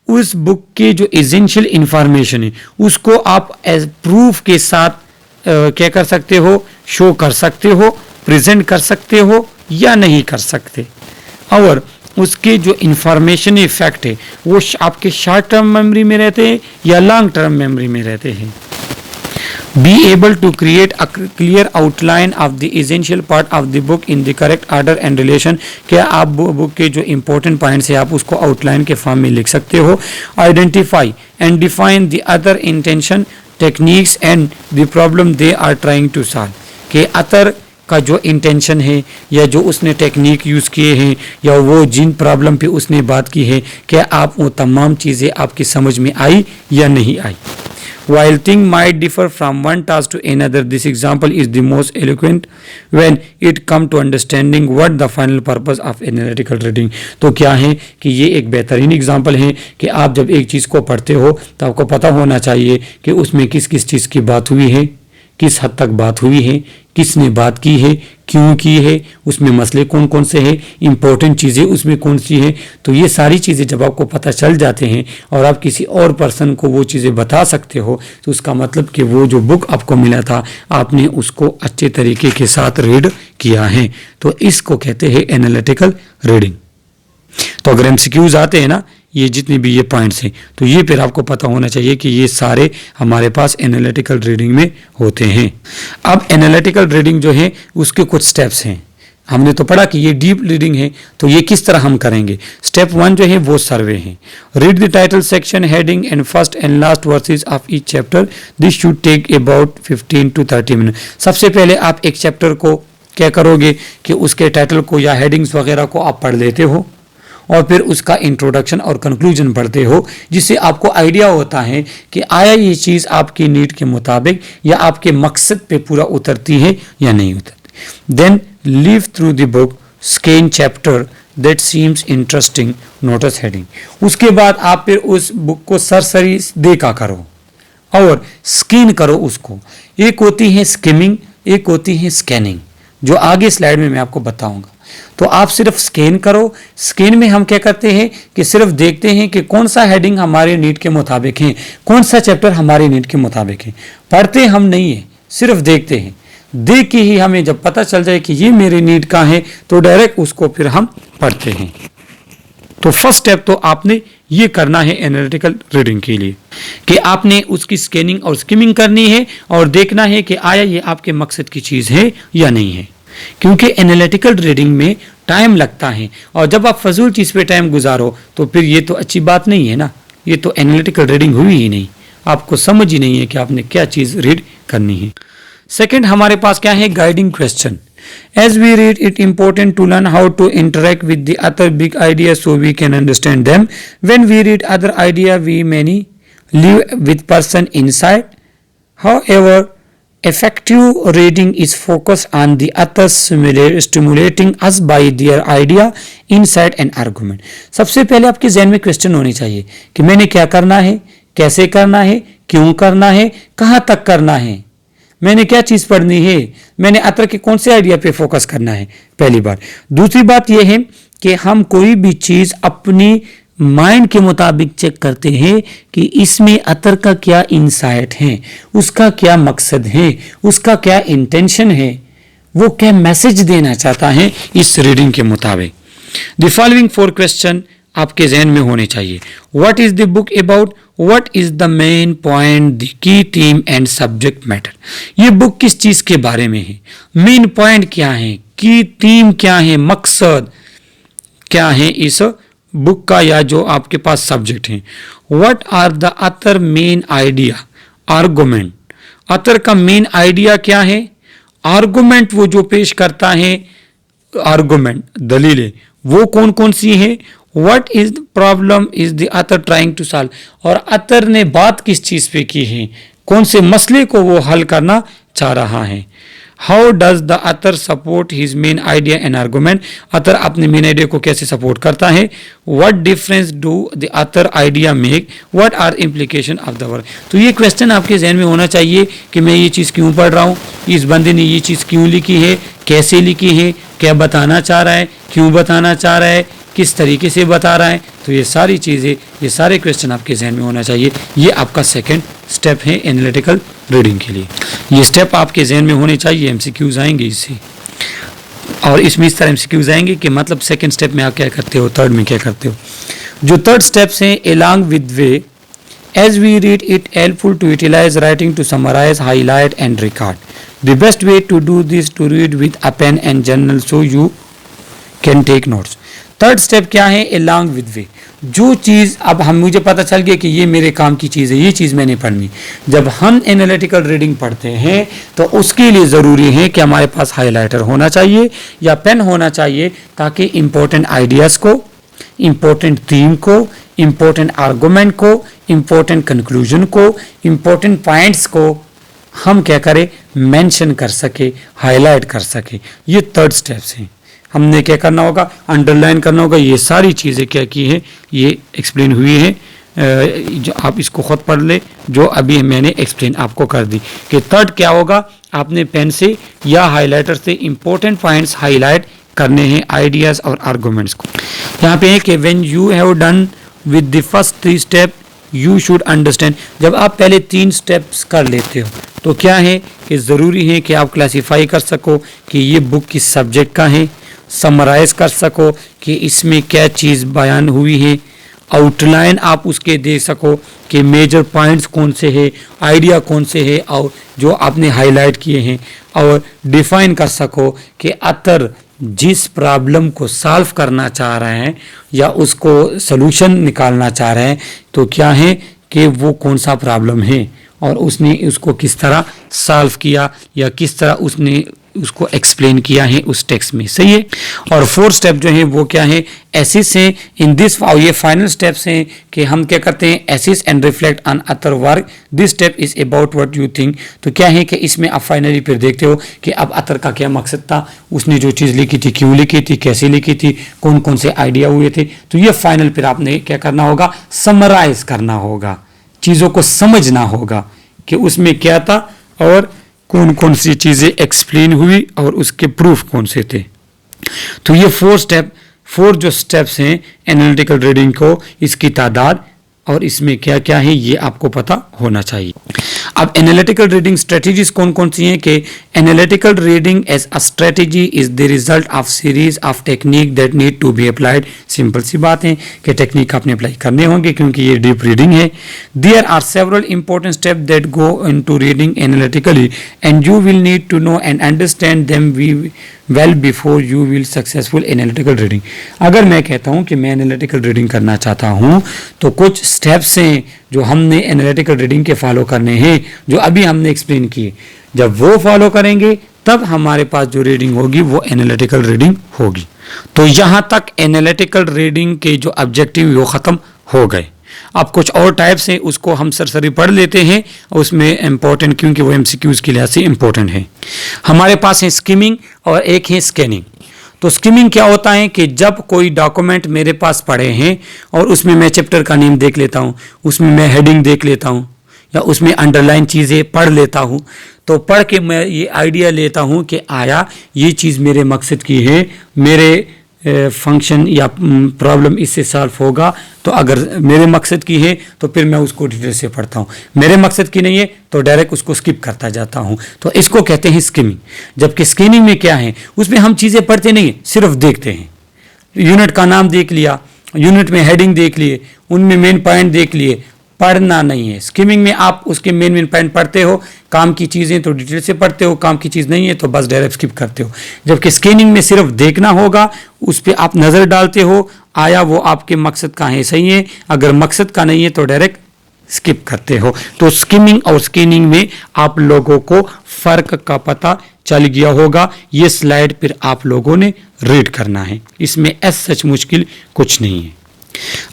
उस बुक के जो एसेंशियल इंफॉर्मेशन है उसको आप एज प्रूफ के साथ क्या कर सकते हो, शो कर सकते हो, प्रेजेंट कर सकते हो या नहीं कर सकते, और उसके जो इंफॉर्मेशन इफेक्ट है वो आपके शॉर्ट टर्म मेमोरी में रहते हैं या लॉन्ग टर्म मेमोरी में रहते हैं। Be able to create a clear outline of the essential part of the book in the correct order and relation. क्या आप बुक के जो important points है आप उसको आउटलाइन के फॉर्म में लिख सकते हो। Identify and define the other intention, techniques and the problem they are trying to solve. कि अतर का जो इंटेंशन है या जो उसने टेक्निक यूज़ किए हैं या वो जिन प्रॉब्लम पे उसने बात की है, क्या आप वो तमाम चीज़ें आपकी समझ में आई या नहीं आई। While things might differ from one task to another, this example is the most eloquent when it comes to understanding what the final purpose of analytical reading. तो क्या है कि ये एक बेहतरीन एग्जाम्पल है कि आप जब एक चीज़ को पढ़ते हो तो आपको पता होना चाहिए कि उसमें किस किस चीज़ की बात हुई है, किस हद तक बात हुई है, किसने बात की है, क्यों की है, उसमें मसले कौन कौन से हैं, इंपॉर्टेंट चीज़ें उसमें कौन सी हैं। तो ये सारी चीज़ें जब आपको पता चल जाते हैं और आप किसी और पर्सन को वो चीज़ें बता सकते हो, तो उसका मतलब कि वो जो बुक आपको मिला था आपने उसको अच्छे तरीके के साथ रीड किया है। तो इसको कहते हैं एनालिटिकल रीडिंग। तो अगर एमसीक्यूज आते हैं ना, ये जितने भी ये पॉइंट्स हैं, तो ये फिर आपको पता होना चाहिए कि ये सारे हमारे पास एनालिटिकल रीडिंग में होते हैं। अब एनालिटिकल रीडिंग जो है उसके कुछ स्टेप्स हैं। हमने तो पढ़ा कि ये डीप रीडिंग है, तो ये किस तरह हम करेंगे। स्टेप 1 जो है वो सर्वे है। Read the title, section, heading and first and last verses of each chapter. This should take about 15 to 30 minute. सबसे पहले आप एक चैप्टर को क्या करोगे कि उसके टाइटल को या हेडिंग्स वगैरह को आप पढ़ लेते हो और फिर उसका इंट्रोडक्शन और कंक्लूजन पढ़ते हो, जिससे आपको आइडिया होता है कि आया ये चीज़ आपकी नीड के मुताबिक या आपके मकसद पे पूरा उतरती है या नहीं उतरती। Then leaf through the book, scan chapter that seems interesting, notice heading. उसके बाद आप फिर उस बुक को सरसरी देखा करो और स्कैन करो उसको। एक होती है स्किमिंग, एक होती है स्कैनिंग, जो आगे स्लाइड में मैं आपको बताऊंगा। तो आप सिर्फ स्कैन करो। स्कैन में हम क्या करते हैं कि सिर्फ देखते हैं कि कौन सा हेडिंग हमारे नीड के मुताबिक है, कौन सा चैप्टर हमारे नीड के मुताबिक है। पढ़ते हम नहीं है, सिर्फ देखते हैं। देख के ही हमें जब पता चल जाए कि ये मेरे नीड का है तो डायरेक्ट उसको फिर हम पढ़ते हैं। तो फर्स्ट स्टेप तो आपने ये करना है एनालिटिकल रीडिंग के लिए कि आपने उसकी स्कैनिंग और स्किमिंग करनी है और देखना है कि आया ये आपके मकसद की चीज़ है या नहीं है। क्योंकि एनालिटिकल रीडिंग में टाइम लगता है और जब आप फजूल चीज़ पे टाइम गुजारो तो फिर ये तो अच्छी बात नहीं है ना। ये तो एनालिटिकल रीडिंग हुई ही नहीं, आपको समझ ही नहीं है कि आपने क्या चीज़ रीड करनी है। सेकंड हमारे पास क्या है, guiding question. As we read, it important to learn how to interact with the other big ideas so we can understand them. When we read other idea, we many live with person inside. However, effective reading is focused on the other stimulating us by their idea, insight and argument. सबसे पहले आपके जहन में question होनी चाहिए कि मैंने क्या करना है, कैसे करना है, क्यों करना है, कहाँ तक करना है, मैंने क्या चीज़ पढ़नी है, मैंने अतर के कौन से आइडिया पे फोकस करना है, पहली बात। दूसरी बात यह है कि हम कोई भी चीज़ अपनी माइंड के मुताबिक चेक करते हैं कि इसमें अतर का क्या इंसाइट है, उसका क्या मकसद है, उसका क्या इंटेंशन है, वो क्या मैसेज देना चाहता है इस रीडिंग के मुताबिक। द फॉलोइंग 4 क्वेश्चन आपके जहन में होने चाहिए। What is the book about, what is the main point, the key theme and subject matter. ये बुक किस चीज के बारे में है, मेन पॉइंट क्या है, की थीम क्या है, मकसद क्या है इस बुक का या जो आपके पास सब्जेक्ट है। What are the other main idea, argument, author का मेन आइडिया क्या है, आर्गुमेंट वो जो पेश करता है, आर्गुमेंट दलीलें वो कौन कौन सी है। What is the problem is the author trying to solve, और अतर ने बात किस चीज़ पे की है, कौन से मसले को वो हल करना चाह रहा है। How does the author support his main idea and argument, अतर अपने मेन आइडिया को कैसे सपोर्ट करता है। What difference do the author idea make, what are implication of the work। तो ये क्वेश्चन आपके जहन में होना चाहिए कि मैं ये चीज़ क्यों पढ़ रहा हूँ, इस बंदे ने ये चीज़ क्यों लिखी है, कैसे लिखी है, क्या बताना चाह रहा है, क्यों बताना चाह रहा है, किस तरीके से बता रहा है। तो ये सारी चीज़ें, ये सारे क्वेश्चन आपके जहन में होना चाहिए। ये आपका सेकंड स्टेप है एनालिटिकल रीडिंग के लिए। ये स्टेप आपके जहन में होने चाहिए, एमसीक्यूज आएंगे इससे, और इसमें इस तरह एमसीक्यूज आएंगे कि मतलब सेकंड स्टेप में आप क्या करते हो, थर्ड में क्या करते हो। जो थर्ड स्टेप्स हैं, along with way, as we read it helpful to utilize writing to summarize, highlight and record. The best way to do this to read with a pen and journal so you can take notes. Third step क्या है, along with वे। जो चीज़ अब हम मुझे पता चल गया कि ये मेरे काम की चीज़ है, ये चीज़ मैंने पढ़नी। जब हम एनालिटिकल रीडिंग पढ़ते हैं तो उसके लिए ज़रूरी है कि हमारे पास हाइलाइटर होना चाहिए या पेन होना चाहिए, ताकि इम्पोर्टेंट आइडियाज़ को, इम्पोर्टेंट थीम को, इम्पोर्टेंट आर्गूमेंट को, इम्पोर्टेंट कंक्लूजन को, इम्पोर्टेंट पॉइंट्स को हम क्या करें, मेंशन कर सके, हाईलाइट कर सके। ये थर्ड स्टेप्स हैं। हमने क्या करना होगा, अंडरलाइन करना होगा। ये सारी चीज़ें क्या की है, ये एक्सप्लेन हुई है, जो आप इसको खुद पढ़ ले, जो अभी मैंने एक्सप्लेन आपको कर दी कि थर्ड क्या होगा, आपने पेन से या हाइलाइटर से इंपॉर्टेंट पॉइंट्स हाईलाइट करने हैं, आइडियाज़ और आर्गूमेंट्स को। यहाँ पे है कि when you have done with the first 3 step you should understand. जब आप पहले 3 स्टेप्स कर लेते हो तो क्या है कि ज़रूरी है कि आप क्लासीफाई कर सको कि ये बुक किस सब्जेक्ट का है, समराइज कर सको कि इसमें क्या चीज़ बयान हुई है, आउटलाइन आप उसके दे सको कि मेजर पॉइंट्स कौन से हैं, आइडिया कौन से हैं और जो आपने हाईलाइट किए हैं, और डिफाइन कर सको कि अतर जिस प्रॉब्लम को सॉल्व करना चाह रहे हैं या उसको सलूशन निकालना चाह रहे हैं तो क्या है कि वो कौन सा प्रॉब्लम है, और उसने उसको किस तरह सॉल्व किया या किस तरह उसने उसको एक्सप्लेन किया है उस टेक्स्ट में, सही है। और फोर्थ स्टेप जो है वो क्या है, एसिस है इन दिस, ये फाइनल स्टेप्स हैं कि हम क्या करते हैं, assess and reflect on other work, this step is about what you think. तो क्या है कि इसमें आप फाइनली फिर देखते हो कि अब अतर का क्या मकसद था, उसने जो चीज़ लिखी थी क्यों लिखी थी, कैसे लिखी थी, कौन कौन से आइडिया हुए थे। तो ये फाइनल फिर आपने क्या करना होगा, समराइज करना होगा, चीज़ों को समझना होगा कि उसमें क्या था और कौन कौन सी चीज़ें एक्सप्लेन हुई और उसके प्रूफ कौन से थे। तो ये फोर जो स्टेप्स हैं एनालिटिकल रीडिंग को, इसकी तादाद और इसमें क्या क्या है ये आपको पता होना चाहिए। अब एनालिटिकल रीडिंग स्ट्रेटजीज कौन कौन सी हैं कि analytical reading as a strategy is the result of series of technique that need to be applied. Simple सी बात है कि टेक्निक आपने अप्लाई करने होंगे क्योंकि ये डीप रीडिंग है। There are several important step that go into reading analytically and you will need to know and understand them well before you will successful analytical reading. अगर मैं कहता हूँ कि मैं एनालिटिकल रीडिंग करना चाहता हूँ तो कुछ स्टेप्स हैं जो हमने एनालिटिकल रीडिंग के फॉलो करने हैं, जो अभी हमने एक्सप्लेन किए। जब वो फॉलो करेंगे तब हमारे पास जो रीडिंग होगी वो एनालिटिकल रीडिंग होगी। तो यहाँ तक एनालिटिकल रीडिंग के जो ऑब्जेक्टिव वो ख़त्म हो गए। अब कुछ और टाइप्स हैं उसको हम सरसरी पढ़ लेते हैं, उसमें इंपॉर्टेंट क्योंकि वो एमसीक्यूज के लिहाज से इंपॉर्टेंट है। हमारे पास है स्किमिंग और एक है स्कैनिंग। तो स्किमिंग क्या होता है कि जब कोई डॉक्यूमेंट मेरे पास पड़े हैं और उसमें मैं चैप्टर का नेम देख लेता हूँ, उसमें मैं हेडिंग देख लेता हूँ या उसमें अंडरलाइन चीज़ें पढ़ लेता हूँ, तो पढ़ के मैं ये आइडिया लेता हूँ कि आया ये चीज़ मेरे मकसद की है, मेरे फंक्शन या प्रॉब्लम इससे सॉल्व होगा। तो अगर मेरे मकसद की है तो फिर मैं उसको डिटेल से पढ़ता हूँ, मेरे मकसद की नहीं है तो डायरेक्ट उसको स्किप करता जाता हूँ। तो इसको कहते हैं स्किमिंग। जबकि स्कैनिंग में क्या है, उसमें हम चीज़ें पढ़ते नहीं हैं, सिर्फ देखते हैं। यूनिट का नाम देख लिया, यूनिट में हेडिंग देख लिए, उनमें मेन पॉइंट देख लिए, पढ़ना नहीं है। स्किमिंग में आप उसके मेन पॉइंट पढ़ते हो, काम की चीज़ें तो डिटेल से पढ़ते हो, काम की चीज़ नहीं है तो बस डायरेक्ट स्किप करते हो। जबकि स्कैनिंग में सिर्फ देखना होगा, उस पर आप नज़र डालते हो, आया वो आपके मकसद का है सही है, अगर मकसद का नहीं है तो डायरेक्ट स्किप करते हो। तो स्किमिंग और स्कैनिंग में आप लोगों को फ़र्क का पता चल गया होगा। ये स्लाइड फिर आप लोगों ने रीड करना है, इसमें ऐसा सच मुश्किल कुछ नहीं है।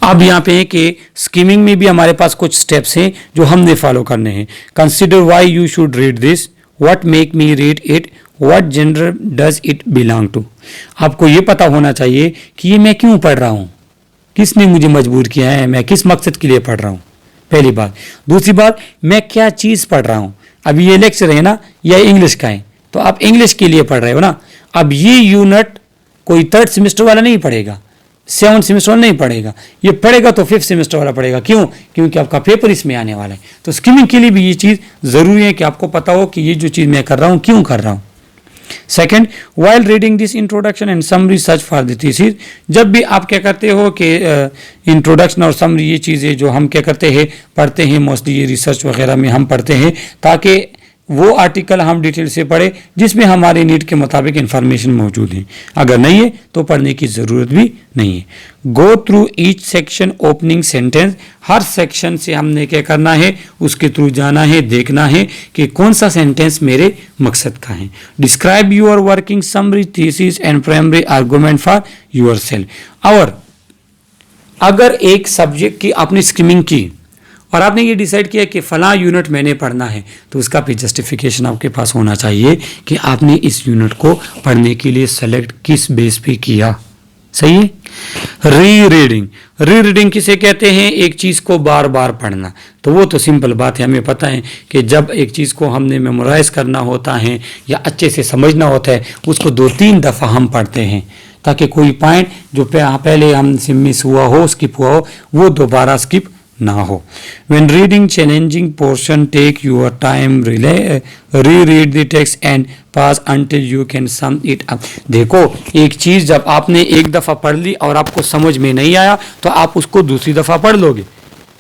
अब यहाँ पे है कि स्कीमिंग में भी हमारे पास कुछ स्टेप्स हैं जो हमने फॉलो करने हैं। Consider why you should read this, what make me read it, what genre does it belong to. आपको ये पता होना चाहिए कि ये मैं क्यों पढ़ रहा हूँ, किसने मुझे मजबूर किया है, मैं किस मकसद के लिए पढ़ रहा हूँ, पहली बात। दूसरी बात, मैं क्या चीज़ पढ़ रहा हूँ। अभी ये लेक्चर है ना, यह इंग्लिश का है तो आप इंग्लिश के लिए पढ़ रहे हो ना। अब ये यूनिट कोई 3rd सेमेस्टर वाला नहीं पढ़ेगा, 7th सेमेस्टर वाला नहीं पढ़ेगा, ये पढ़ेगा तो 5th सेमेस्टर वाला पढ़ेगा। क्यों? क्योंकि आपका पेपर इसमें आने वाला है। तो स्किमिंग के लिए भी ये चीज़ ज़रूरी है कि आपको पता हो कि ये जो चीज़ मैं कर रहा हूँ क्यों कर रहा हूँ। Second, while reading this introduction and summary search for the thesis. जब भी आप क्या करते हो कि इंट्रोडक्शन और समरी ये चीज़ें जो हम क्या करते हैं पढ़ते हैं, मोस्टली ये रिसर्च वगैरह में हम पढ़ते हैं ताकि वो आर्टिकल हम डिटेल से पढ़े जिसमें हमारे नीड के मुताबिक इंफॉर्मेशन मौजूद है। अगर नहीं है तो पढ़ने की ज़रूरत भी नहीं है। Go through each section opening sentence. हर सेक्शन से हमने क्या करना है, उसके थ्रू जाना है, देखना है कि कौन सा सेंटेंस मेरे मकसद का है। Describe your working summary thesis and primary argument for yourself. और अगर एक सब्जेक्ट की आपने स्किमिंग की और आपने ये डिसाइड किया कि फ़लाँ यूनिट मैंने पढ़ना है, तो उसका भी जस्टिफिकेशन आपके पास होना चाहिए कि आपने इस यूनिट को पढ़ने के लिए सेलेक्ट किस बेस पे किया। सही है। री रीडिंग किसे कहते हैं? एक चीज़ को बार बार पढ़ना। तो वो तो सिंपल बात है, हमें पता है कि जब एक चीज़ को हमने मेमोराइज करना होता है या अच्छे से समझना होता है, उसको 2-3 दफ़ा हम पढ़ते हैं ताकि कोई पॉइंट जो पहले हमसे मिस हुआ हो, स्किप हुआ हो, वो दोबारा स्किप ना हो। When reading challenging portion, take your time, reread the text and pause until you can sum it up। देखो, एक चीज़ जब आपने एक दफ़ा पढ़ ली और आपको समझ में नहीं आया तो आप उसको दूसरी दफ़ा पढ़ लोगे,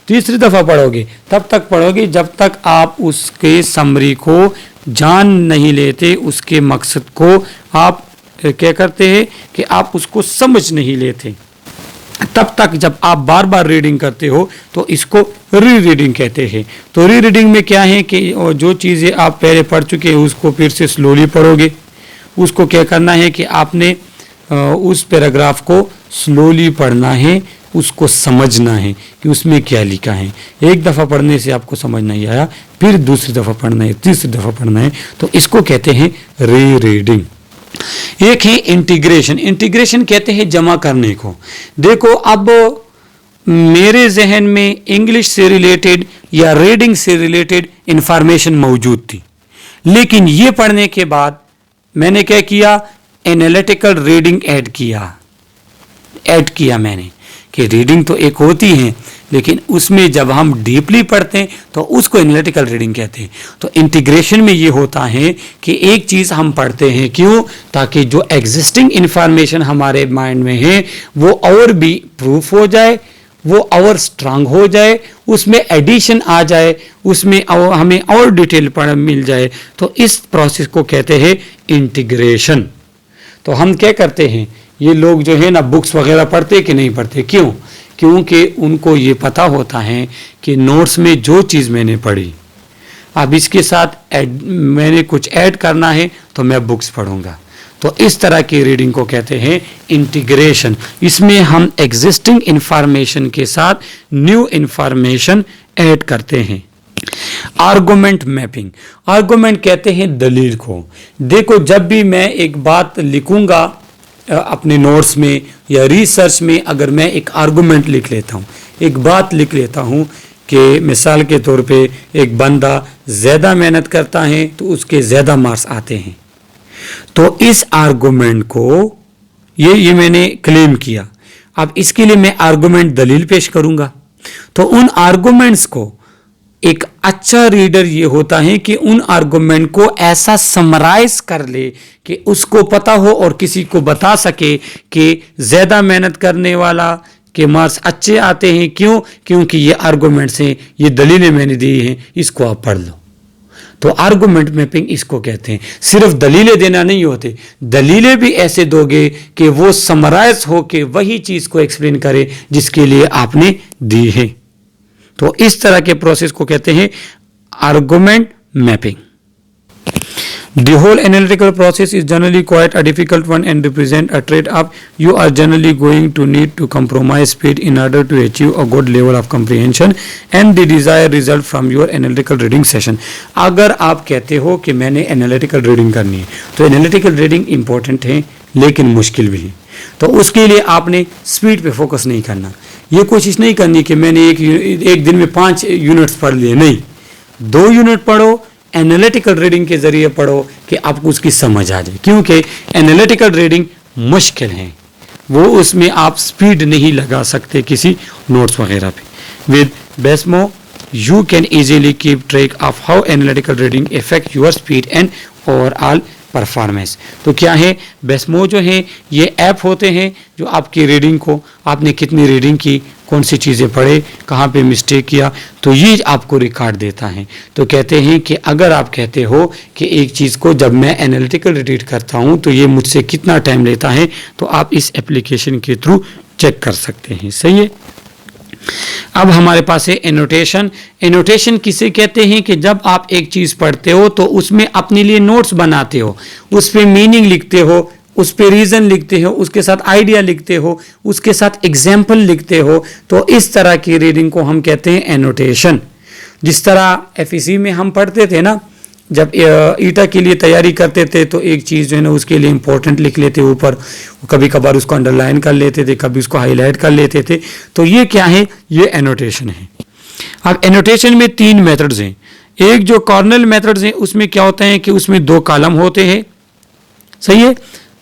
तीसरी दफ़ा पढ़ोगे, तब तक पढ़ोगे जब तक आप उसके समरी को जान नहीं लेते, उसके मकसद को आप क्या करते हैं कि आप उसको समझ नहीं लेते। तब तक जब आप बार बार रीडिंग करते हो तो इसको री रीडिंग कहते हैं। तो री रीडिंग में क्या है कि जो चीज़ें आप पहले पढ़ चुके हैं उसको फिर से स्लोली पढ़ोगे। उसको क्या करना है कि आपने उस पैराग्राफ को स्लोली पढ़ना है, उसको समझना है कि उसमें क्या लिखा है। एक दफ़ा पढ़ने से आपको समझ नहीं आया, फिर दूसरी दफ़ा पढ़ना है, तीसरी दफ़ा पढ़ना है, तो इसको कहते हैं री रीडिंग। एक है इंटीग्रेशन। इंटीग्रेशन कहते हैं जमा करने को। देखो अब मेरे जहन में इंग्लिश से रिलेटेड या रीडिंग से रिलेटेड इंफॉर्मेशन मौजूद थी, लेकिन ये पढ़ने के बाद मैंने क्या किया, एनालिटिकल रीडिंग ऐड किया मैंने कि रीडिंग तो एक होती है, लेकिन उसमें जब हम डीपली पढ़ते हैं तो उसको एनालिटिकल रीडिंग कहते हैं। तो इंटीग्रेशन में ये होता है कि एक चीज़ हम पढ़ते हैं, क्यों, ताकि जो एग्जिस्टिंग इंफॉर्मेशन हमारे माइंड में है वो और भी प्रूफ हो जाए, वो और स्ट्रांग हो जाए, उसमें एडिशन आ जाए, उसमें हमें और डिटेल पढ़ मिल जाए। तो इस प्रोसेस को कहते हैं इंटीग्रेशन। तो हम क्या करते हैं, ये लोग जो है ना बुक्स वगैरह पढ़ते कि नहीं पढ़ते, क्यों, क्योंकि उनको ये पता होता है कि नोट्स में जो चीज़ मैंने पढ़ी, अब इसके साथ मैंने कुछ ऐड करना है तो मैं बुक्स पढ़ूंगा। तो इस तरह की रीडिंग को कहते हैं इंटीग्रेशन। इसमें हम एग्जिस्टिंग इंफॉर्मेशन के साथ न्यू इंफॉर्मेशन ऐड करते हैं। Argument mapping. आर्गुमेंट कहते हैं दलील को। देखो जब भी मैं एक बात लिखूंगा अपने नोट्स में या रिसर्च में, अगर मैं एक आर्गुमेंट लिख लेता हूँ, एक बात लिख लेता हूँ कि मिसाल के तौर पे एक बंदा ज़्यादा मेहनत करता है तो उसके ज़्यादा मार्क्स आते हैं, तो इस आर्गुमेंट को ये मैंने क्लेम किया। अब इसके लिए मैं आर्गुमेंट दलील पेश करूंगा। तो उन आर्गुमेंट्स को एक अच्छा रीडर ये होता है कि उन आर्गुमेंट को ऐसा समराइज कर ले कि उसको पता हो और किसी को बता सके कि ज़्यादा मेहनत करने वाला के मार्क्स अच्छे आते हैं। क्यों, क्योंकि ये आर्गुमेंट्स हैं, ये दलीलें मैंने दी हैं, इसको आप पढ़ लो। तो आर्गुमेंट मैपिंग इसको कहते हैं। सिर्फ दलीलें देना नहीं होते, दलीलें भी ऐसे दोगे कि वो समराइज हो के वही चीज़ को एक्सप्लेन करे जिसके लिए आपने दी है। तो इस तरह के प्रोसेस को कहते हैं argument mapping. The whole analytical process is generally quite a difficult one and represent a trade-off. You are generally going to need to compromise speed in order to achieve a good level of comprehension and the desired result from your analytical reading session. अगर आप कहते हो कि मैंने analytical reading करनी है, तो analytical reading important है लेकिन मुश्किल भी है। तो उसके लिए आपने स्पीड पे फोकस नहीं करना। ये कोशिश नहीं करनी कि मैंने एक दिन में 5 यूनिट्स पढ़ लिए, नहीं, 2 यूनिट पढ़ो, एनालिटिकल रीडिंग के जरिए पढ़ो कि आपको उसकी समझ आ जाए। क्योंकि एनालिटिकल रीडिंग मुश्किल है, वो उसमें आप स्पीड नहीं लगा सकते किसी नोट्स वगैरह पे। With Basmo you can easily keep track of how analytical reading effect your speed and overall performance. तो क्या है, बेसमो जो है ये ऐप होते हैं जो आपकी रीडिंग को, आपने कितनी रीडिंग की, कौन सी चीज़ें पढ़े, कहाँ पे मिस्टेक किया, तो ये आपको रिकॉर्ड देता है। तो कहते हैं कि अगर आप कहते हो कि एक चीज़ को जब मैं एनालिटिकल रीड करता हूँ तो ये मुझसे कितना टाइम लेता है, तो आप इस एप्लीकेशन के थ्रू चेक कर सकते हैं। सही है। अब हमारे पास है एनोटेशन। एनोटेशन किसे कहते हैं कि जब आप एक चीज़ पढ़ते हो तो उसमें अपने लिए नोट्स बनाते हो, उस पर मीनिंग लिखते हो, उस पे रीज़न लिखते हो, उसके साथ आइडिया लिखते हो, उसके साथ एग्जाम्पल लिखते हो। तो इस तरह की रीडिंग को हम कहते हैं एनोटेशन। जिस तरह एफईसी में हम पढ़ते थे ना, जब ईटा के लिए तैयारी करते थे तो एक चीज़ जो है ना उसके लिए इम्पोर्टेंट लिख लेते ऊपर, कभी कभार उसको अंडरलाइन कर लेते थे, कभी उसको हाईलाइट कर लेते थे। तो ये क्या है, ये एनोटेशन है। अब एनोटेशन में 3 मेथड्स हैं। एक जो कॉर्नल मेथड्स हैं उसमें क्या होता है कि उसमें 2 कॉलम होते हैं, सही है,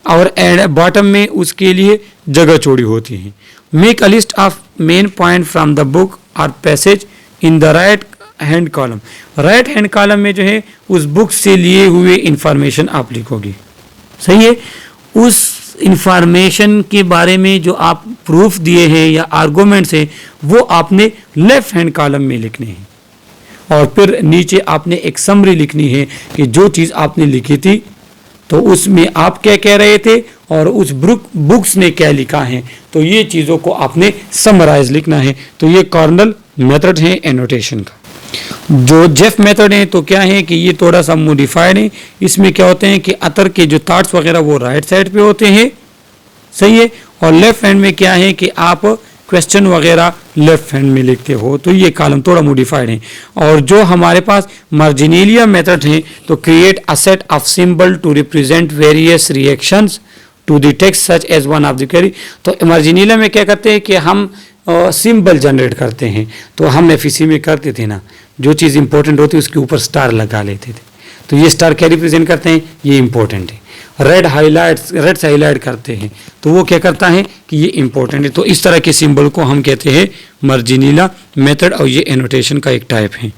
और बॉटम में उसके लिए जगह चौड़ी होती है। Make a list of main point from the book और passage in the right hand column. Right hand column में जो है उस बुक से लिए हुए इंफॉर्मेशन आप लिखोगे, सही है। उस इंफॉर्मेशन के बारे में जो आप प्रूफ दिए हैं या आर्गूमेंट्स हैं वो आपने लेफ्ट हैंड कॉलम में लिखने हैं, और फिर नीचे आपने एक समरी लिखनी है कि जो चीज़ आपने लिखी थी तो उसमें आप क्या कह रहे थे और उस बुक्स ने क्या लिखा है, तो ये चीज़ों को आपने समराइज लिखना है। तो ये कार्नल मेथड है एनोटेशन का। जो जेफ मेथड है तो क्या है कि ये थोड़ा सा मॉडिफाइड है। इसमें क्या होते हैं कि अतर के जो थॉट्स वगैरह वो राइट साइड पे होते हैं, सही है, और लेफ्ट हैंड में क्या है कि आप क्वेश्चन वगैरह लेफ्ट हैंड में लिखते हो। तो ये कॉलम थोड़ा मॉडिफाइड है। और जो हमारे पास मार्जिनेलिया मेथड है तो create a set of symbol to represent various reactions to the text such as one of the query. तो मार्जिनेलिया में क्या करते हैं कि हम सिंबल जनरेट करते हैं। तो हम एफईसी में करते थे ना, जो चीज़ इंपॉर्टेंट होती है उसके ऊपर स्टार लगा लेते थे। तो ये स्टार क्या रिप्रेजेंट करते हैं, ये इंपॉर्टेंट है। रेड से हाईलाइट करते हैं तो वो क्या करता है कि ये इंपॉर्टेंट है। तो इस तरह के सिंबल को हम कहते हैं मार्जिनेलिया मेथड, और ये एनोटेशन का एक टाइप है।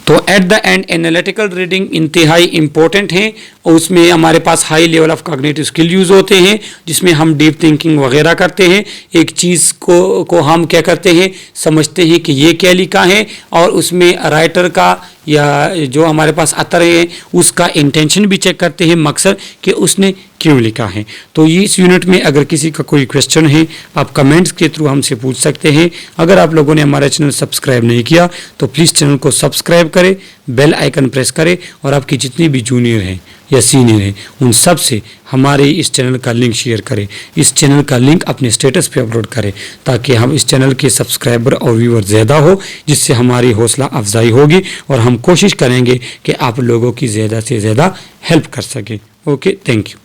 तो at the end analytical reading इंतहाई इंपॉर्टेंट है, और उसमें हमारे पास high level of cognitive skill use होते हैं, जिसमें हम डीप थिंकिंग वगैरह करते हैं। एक चीज़ को हम क्या करते हैं, समझते हैं कि ये क्या लिखा है, और उसमें राइटर का या जो हमारे पास अतर है उसका इंटेंशन भी चेक करते हैं, मकसद कि उसने क्यों लिखा है। तो ये इस यूनिट में अगर किसी का कोई क्वेश्चन है आप कमेंट्स के थ्रू हमसे पूछ सकते हैं। अगर आप लोगों ने हमारा चैनल सब्सक्राइब नहीं किया तो प्लीज़ चैनल को सब्सक्राइब करें, बेल आइकन प्रेस करें, और आपकी जितनी भी जूनियर हैं या सीनियर हैं उन सब से हमारे इस चैनल का लिंक शेयर करें। इस चैनल का लिंक अपने स्टेटस पे अपलोड करें ताकि हम इस चैनल के सब्सक्राइबर और व्यूअर ज़्यादा हो, जिससे हमारी हौसला अफजाई होगी और हम कोशिश करेंगे कि आप लोगों की ज़्यादा से ज़्यादा हेल्प कर सकें। Okay, thank you.